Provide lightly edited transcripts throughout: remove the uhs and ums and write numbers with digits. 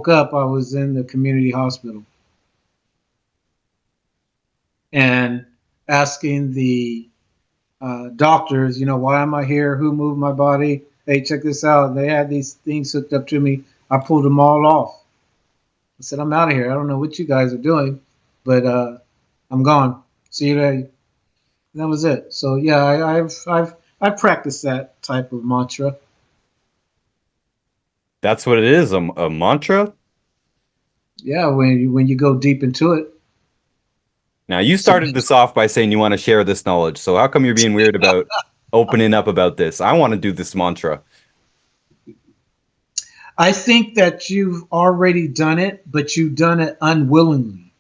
woke up, I was in the community hospital and asking the doctors, why am I here? Who moved my body? Hey, check this out. They had these things hooked up to me. I pulled them all off. I said, I'm out of here. I don't know what you guys are doing, but I'm gone. See you later. And that was it. So yeah, I've practiced that type of mantra. That's what it is, a mantra? Yeah, when you go deep into it. Now, you So started this off by saying you want to share this knowledge. So how come you're being weird about opening up about this? I want to do this mantra. I think that you've already done it, but you've done it unwillingly.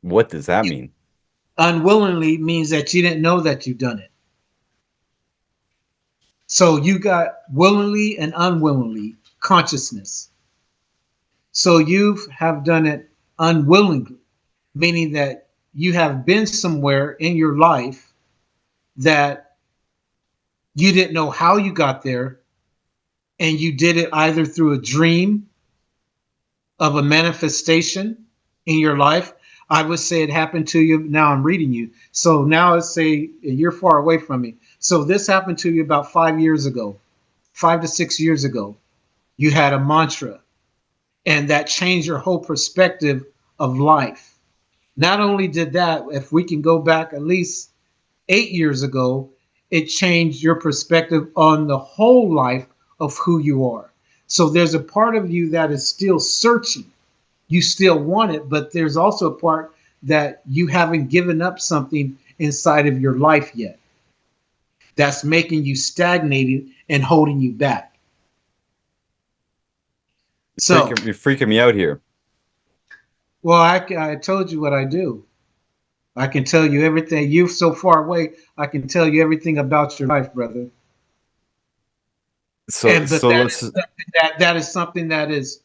What does that mean? Unwillingly means that you didn't know that you've done it. So you got willingly and unwillingly consciousness. So you have done it unwillingly, meaning that you have been somewhere in your life that you didn't know how you got there, and you did it either through a dream of a manifestation in your life. I would say it happened to you. Now I'm reading you. So now let's say you're far away from me. So this happened to you about 5 years ago, 5 to 6 years ago. You had a mantra, and that changed your whole perspective of life. Not only did that, if we can go back at least 8 years ago, it changed your perspective on the whole life of who you are. So there's a part of you that is still searching. You still want it, but there's also a part that you haven't given up something inside of your life yet. That's making you stagnated and holding you back. So, You're freaking me out here. well, I told you what I do. I can tell you everything. You're so far away. I can tell you everything about your life, brother. So And but so let's that is something that is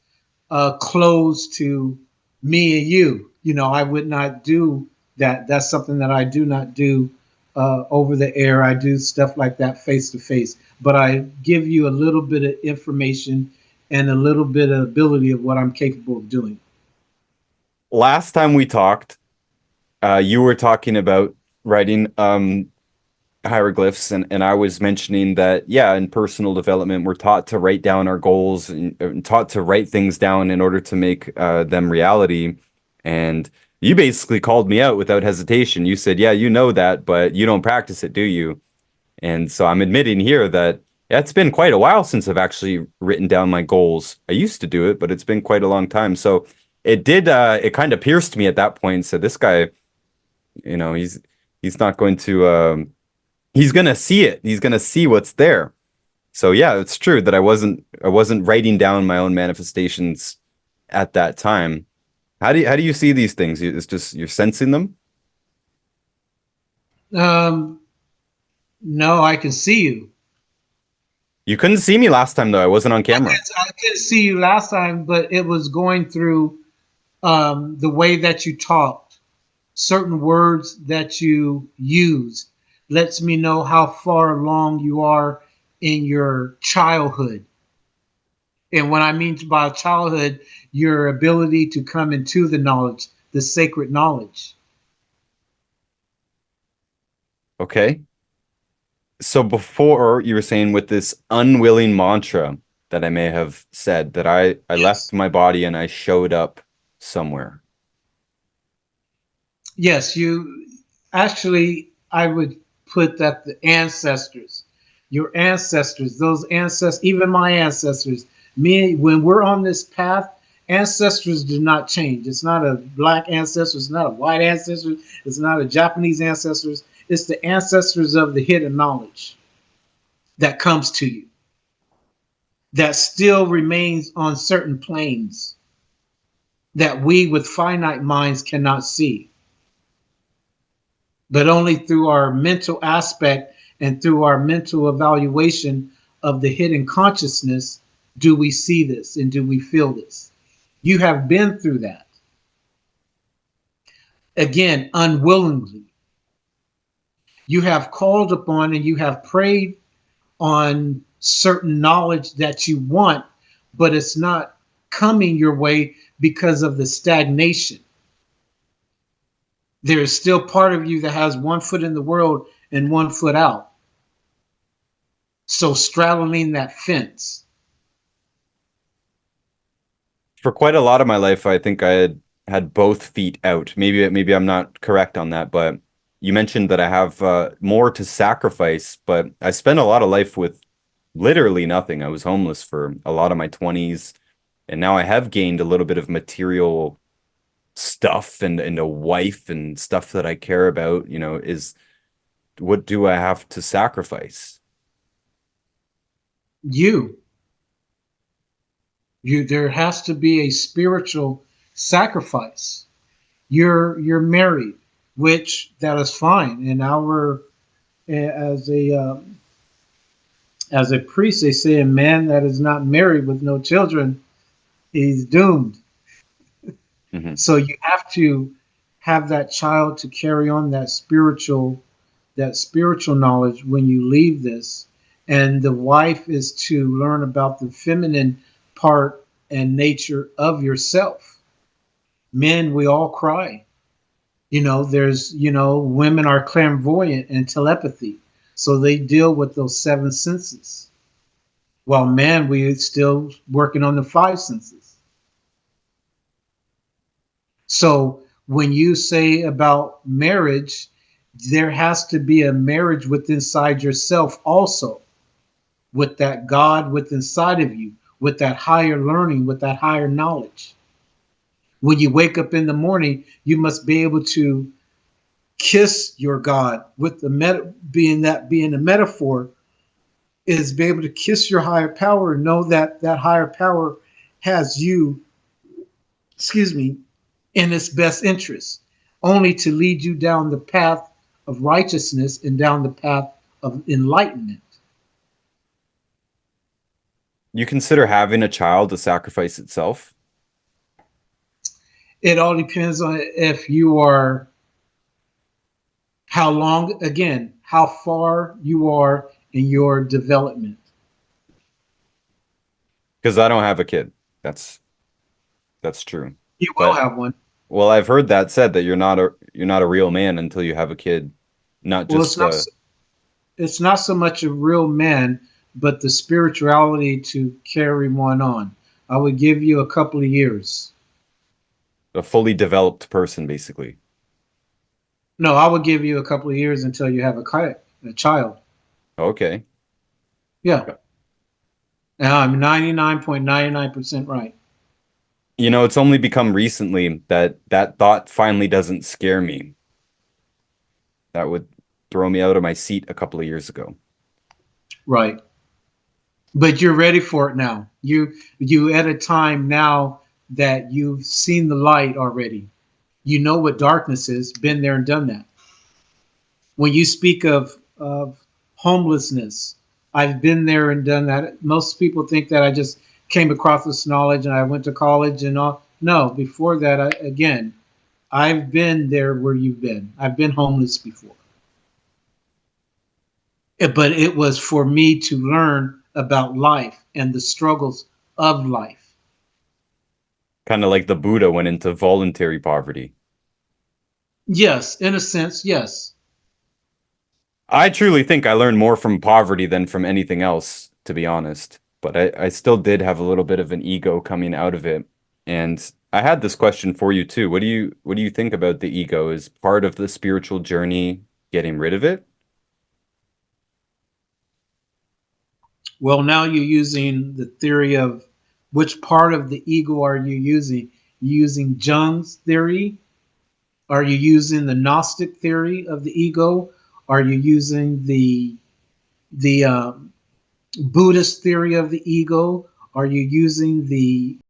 close to me and you. I would not do that. That's something that I do not do over the air. I do stuff like that face to face. But I give you a little bit of information and a little bit of ability of what I'm capable of doing. last time we talked, you were talking about writing hieroglyphs, and I was mentioning that, yeah, in personal development, we're taught to write down our goals and taught to write things down in order to make them reality. And you basically called me out without hesitation. You said, yeah, you know that, but you don't practice it, do you? And so I'm admitting here that, yeah, it's been quite a while since I've actually written down my goals. I used to do it, but it's been quite a long time. So it kind of pierced me at that point and said, this guy, he's not going to, he's going to see it. He's going to see what's there. So yeah, it's true that I wasn't writing down my own manifestations at that time. How do you see these things? It's just you're sensing them? Um, no, I can see you. You couldn't see me last time though. I wasn't on camera. I did see you last time, but it was going through the way that you talked, certain words that you use lets me know how far along you are in your childhood. And what I mean by childhood, your ability to come into the knowledge, the sacred knowledge. Okay. So before you were saying with this unwilling mantra that I may have said that I left Yes. my body and I showed up somewhere. Yes, you actually, I would put that the ancestors, your ancestors, those ancestors, even my ancestors, me, when we're on this path, ancestors do not change. It's not a black ancestor, it's not a white ancestor, it's not a Japanese ancestors. It's the ancestors of the hidden knowledge that comes to you, that still remains on certain planes that we with finite minds cannot see. But only through our mental aspect and through our mental evaluation of the hidden consciousness do we see this and do we feel this. You have been through that. Again, unwillingly. You have called upon and you have prayed on certain knowledge that you want, but it's not coming your way because of the stagnation. There is still part of you that has one foot in the world and one foot out. So straddling that fence. For quite a lot of my life, I think I had both feet out. Maybe I'm not correct on that, but you mentioned that I have more to sacrifice, but I spent a lot of life with literally nothing. I was homeless for a lot of my 20s, and now I have gained a little bit of material stuff and a wife and stuff that I care about, is what do I have to sacrifice? You, there has to be a spiritual sacrifice. You're married, which that is fine. And our as a priest, they say a man that is not married with no children, he's doomed. Mhm. So you have to have that child to carry on that spiritual knowledge when you leave this. And the wife is to learn about the feminine part and nature of yourself. Men, we all cry. Women are clairvoyant and telepathy. So they deal with those seven senses. While men, we still working on the five senses. So when you say about marriage, there has to be a marriage within inside yourself also, with that God within inside of you, with that higher learning, with that higher knowledge. When you wake up in the morning, you must be able to kiss your God, with the being a metaphor, is be able to kiss your higher power and know that that higher power has you, excuse me, in its best interest, only to lead you down the path of righteousness and down the path of enlightenment. You consider having a child a sacrifice itself? It all depends on if you are, how long, again, how far you are in your development. Because I don't have a kid. That's true. You will But have one. well, I've heard that said that you're not a real man until you have a kid, not Well, just it's not so much a real man, but the spirituality to carry one on. I would give you a couple of years. a fully developed person, basically. No, I would give you a couple of years until you have a child. Okay. Yeah. And I'm 99.99% right. It's only become recently that that thought finally doesn't scare me. That would throw me out of my seat a couple of years ago. Right. But you're ready for it now. You at a time now that you've seen the light already. You know what darkness is, been there and done that. When you speak of homelessness, I've been there and done that. Most people think that I just came across this knowledge and I went to college and all. No, before that, I've been there where you've been. I've been homeless before. But it was for me to learn about life and the struggles of life. Kind of like the Buddha went into voluntary poverty. Yes, in a sense, yes. I truly think I learned more from poverty than from anything else, to be honest. But I still did have a little bit of an ego coming out of it. And I had this question for you too. What do you think about the ego? Is part of the spiritual journey getting rid of it? Well, now you're using the theory of which part of the ego are you using? You using Jung's theory? Are you using the Gnostic theory of the ego? Are you using the Buddhist theory of the ego? Are you using the